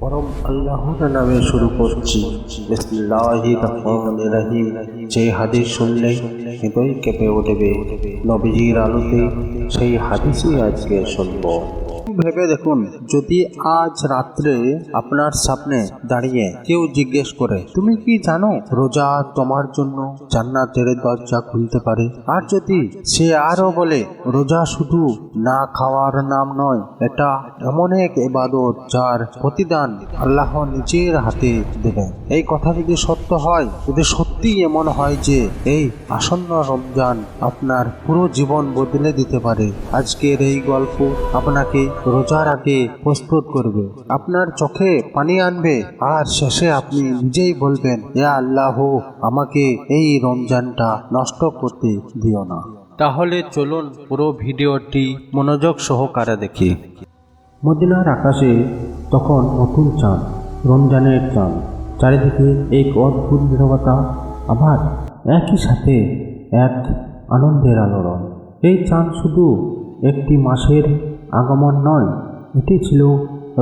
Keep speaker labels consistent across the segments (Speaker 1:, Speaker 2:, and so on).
Speaker 1: পরম আল্লাহর নামে শুরু করছি। বিসমিল্লাহির রহমানির রহিম। যে হাদিস শুনলে হৃদয় কেঁপে উঠবে, নবীজির আলোতে সেই হাদিসই আজকে শুনবো। ভেবে দেখুন, যদি আজ রাত্রে আপনার সামনে দাঁড়িয়ে কেউ জিজ্ঞেস করে, তুমি কি জানো রোজা তোমার জন্য জান্নাতের দরজা খুলতে পারে? আর যদি সে আরো বলে, রোজা শুধু না খাওয়ার নাম নয়, এটা এমন এক ইবাদত যার প্রতিদান আল্লাহ নিজের হাতে দেবেন। এই কথা যদি সত্য হয়, যদি সত্যি এমন হয় যে এই আসন্ন রমজান আপনার পুরো জীবন বদলে দিতে পারে, আজকের এই গল্প আপনাকে রোজার আগে প্রস্তুত করবে, আপনার চোখে পানি আনবে, আর শেষে আপনি নিজেই বলবেন, ইয়া আল্লাহ, আমাকে এই রমজানটা নষ্ট করতে দিও না। তাহলে চলুন পুরো ভিডিওটি মনোযোগ সহকারে দেখি। মদিনার আকাশে তখন নতুন চাঁদ, রমজানের চাঁদ। চারিদিকে এক অদ্ভুত নীরবতা, আবার একই সাথে এক আনন্দের আলোড়ন। এই চাঁদ শুধু একটি মাসের আগমন নয়, এটি ছিল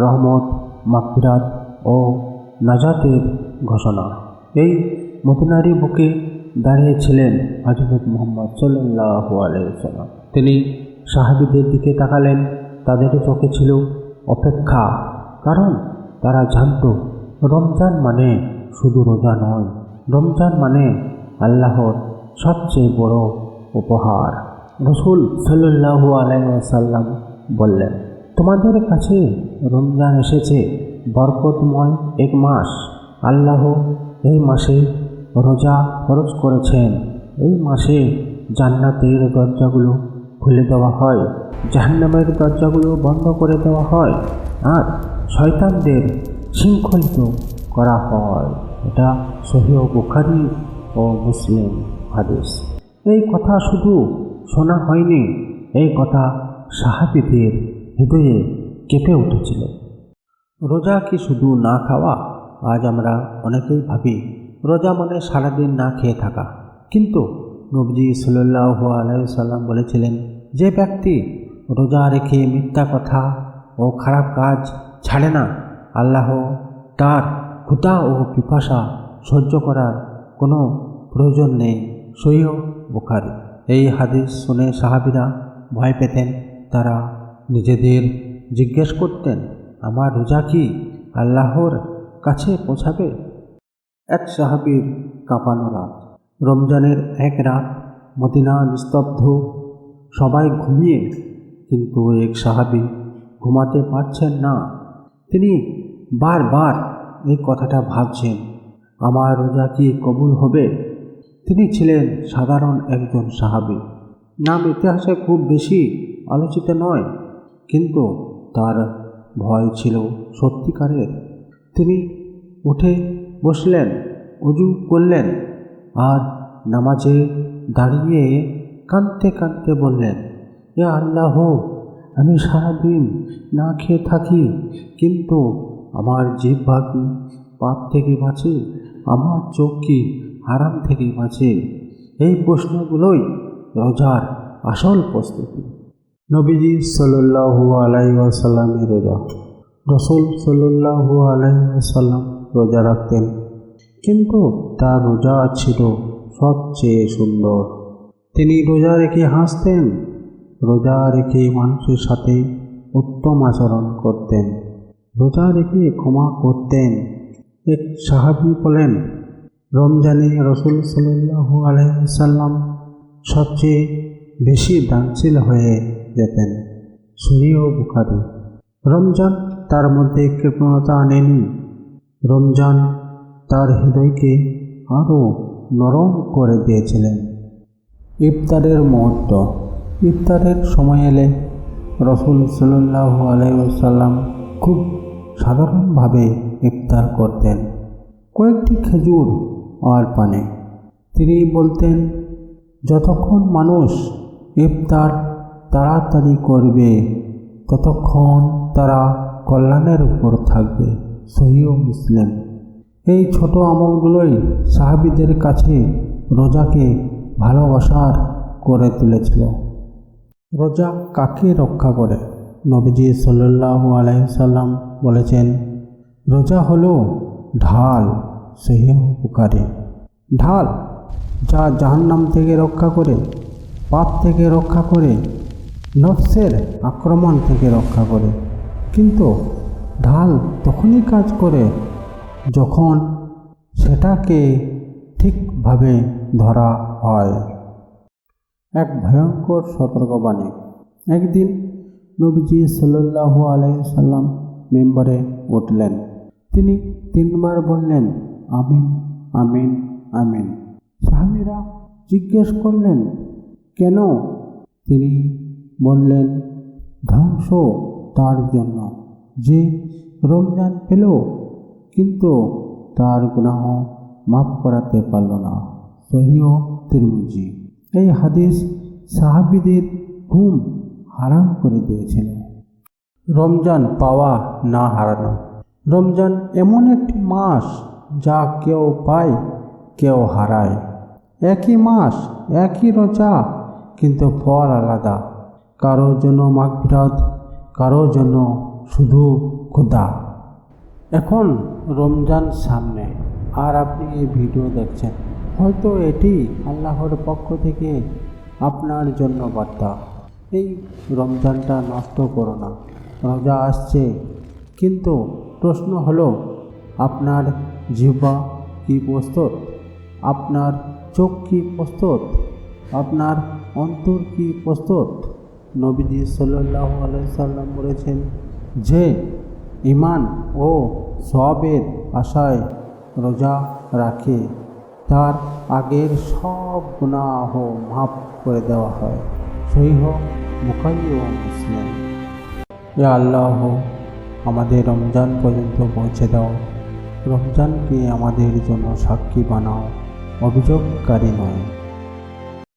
Speaker 1: রহমত, মাগফিরাত ও নাজাতের ঘোষণা। এই মদিনারই বুকে দাঁড়িয়েছিলেন হযরত মুহাম্মদ সাল্লাল্লাহু আলাইহি ওয়াসাল্লাম। তিনি সাহাবীদের দিকে তাকালেন। তাদের চোখে ছিল অপেক্ষা, কারণ তারা জানত রমজান মানে শুধু রোজা নয়, রমজান মানে আল্লাহর সবচেয়ে বড় উপহার। রাসূল সাল্লাল্লাহু আলাইহি ওয়াসাল্লাম বললেন, তোমাদের কাছে রমজান এসেছে, বরকতময় এক মাস। আল্লাহ এই মাসে রোজা ফরজ করেছেন। এই মাসে জান্নাতের দরজাগুলো খুলে দেওয়া হয়, জাহান্নামের দরজাগুলো বন্ধ করে দেওয়া হয়, আর শয়তানদের শৃঙ্খলিত করা হয়। এটা সহিহ বুখারী ও মুসলিম হাদিস। এই কথা শুধু শোনা হয়নি, এই কথা সাহাবীদের হৃদয়ে কেঁপে উঠেছিল। রোজা কি শুধু না খাওয়া? আজ আমরা অনেকেই ভাবি রোজা মানে সারাদিন না খেয়ে থাকা, কিন্তু নবীজি সাল্লাল্লাহু আলাইহি ওয়াসাল্লাম বলেছিলেন, যে ব্যক্তি রোজা রেখে মিথ্যা কথা ও খারাপ কাজ ছাড়ে না, আল্লাহ তার ক্ষুধা ও পিপাসা সহ্য করার কোনো প্রয়োজন নেই। সহিহ বুখারী। এই হাদিস শুনে সাহাবীরা ভয় পেতেন। তারা নিজেদের জিজ্ঞেস করতেন, আমার রোজা কি আল্লাহর কাছে পৌঁছাবে? এক সাহাবীর কাঁপানো রাত। রমজানের এক রাত, মদিনা নিস্তব্ধ, সবাই ঘুমিয়ে, কিন্তু এক সাহাবী ঘুমাতে পারছেন না। তিনি বারবার এই কথাটা ভাবছেন, আমার রোজা কি কবুল হবে? তিনি ছিলেন সাধারণ একজন সাহাবী, নাম ইতিহাসে খুব বেশি আলোচিত নয়, কিন্তু তার ভয় ছিল সত্যিকারের। তিনি উঠে বসলেন, ওযু করলেন, আর নামাজে দাঁড়িয়ে কাঁদতে কাঁদতে বললেন, ইয়া আল্লাহ, আমি সারাদিন না খেয়ে থাকি, কিন্তু আমার জিহ্বা কি পাপ থেকে বাঁচে? আমার চোখ কি হারাম থেকে বাঁচে? এই প্রশ্নগুলোই রোজার আসল প্রস্তুতি। নবীজি সাল্লাল্লাহু আলাইহি ওয়াসাল্লামের রোজা। রাসূল সাল্লাল্লাহু আলাইহি ওয়াসাল্লাম রোজা রাখতেন, কিন্তু তার রোজা ছিল সবচেয়ে সুন্দর। তিনি রোজা রেখে হাসতেন, রোজা রেখে মানুষের সাথে উত্তম আচরণ করতেন, রোজা রেখে ক্ষমা করতেন। এক সাহাবী বলেন, রমজানে রাসূল সাল্লাল্লাহু আলাইহি ওয়াসাল্লাম সবচেয়ে বেশি দানশীল হয়ে যেতেন। সহিহ বুখারী। রমজান তার মধ্যে কৃপণতা আনেনি, রমজান তার হৃদয়কে আরও নরম করে দিয়েছিলেন। ইফতারের মুহূর্ত। ইফতারের সময় এলে রাসূল সাল্লাল্লাহু আলাইহি ওয়াসাল্লাম খুব সাধারণভাবে ইফতার করতেন, কয়েকটি খেজুর আর পানি। তিনি বলতেন, যতক্ষণ মানুষ ইফতার তাড়াতাড়ি করবে, ততক্ষণ তারা কল্যাণের উপর থাকবে। সহিহ মুসলিম। এই ছোট আমলগুলোই সাহাবীদের কাছে রোজাকে ভালোবাসার করে তুলেছিল। রোজা কাকে রক্ষা করে? নবীজি সাল্লাল্লাহু আলাইহি ওয়াসাল্লাম বলেছেন, রোজা হলো ঢাল, সহিহ বুখারী। ঢাল যা জাহান্নাম থেকে রক্ষা করে, পাপ থেকে রক্ষা করে, নফসের আক্রমণ থেকে রক্ষা করে। কিন্তু ঢাল তখনই কাজ করে যখন সেটাকে ঠিকভাবে ধরা হয়। এক ভয়ঙ্কর সতর্কবাণী। একদিন নবীজি সাল্লাল্লাহু আলাইহি সাল্লাম মিম্বরে উঠলেন। তিনি 3 বার বললেন, আমিন, আমিন, আমিন। সাহাবীরা জিজ্ঞেস করলেন, কেন? তিনি বললেন, ধ্বংস তার জন্য যে রমজান পেল কিন্তু তার গুনাহ মাফ করাতে পারল না। সহিহ তিরমিজি। এই হাদিস সাহাবীদের ঘুম হারাম করে দিয়েছিল। রমজান পাওয়া না হারানো। রমজান এমন একটি মাস যা কেউ পায় কেউ হারায়। একই মাস, একই রোজা, কিন্তু ফল আলাদা। কারো জন্য মাগফিরাত, কারো জন্য শুধু ক্ষুধা। এখন রমজান সামনে আর আপনি এই ভিডিও দেখছেন, হয়তো এটি আল্লাহর পক্ষ থেকে আপনার জন্য বার্তা। এই রমজানটা নষ্ট করো না। রোজা আসছে, কিন্তু প্রশ্ন হলো, আপনার জিহ্বা কি প্রস্তুত? আপনার চোখ কি প্রস্তুত? আপনার অন্তর কি প্রস্তুত? নবীজি সাল্লাল্লাহু আলাইহি সাল্লাম বলেছেন, যে ঈমান ও সওয়াবের আশায় রোজা রাখে তার আগের সব গুনাহ মাফ করে দেওয়া হয়। সহিহ বুখারী ও মুসলিম। ইয়া আল্লাহ, আমাদের রমজান পর্যন্ত পৌঁছে দাও। রমজানকে আমাদের জন্য সাক্ষী বানাও, অভিযোগকারী নয়।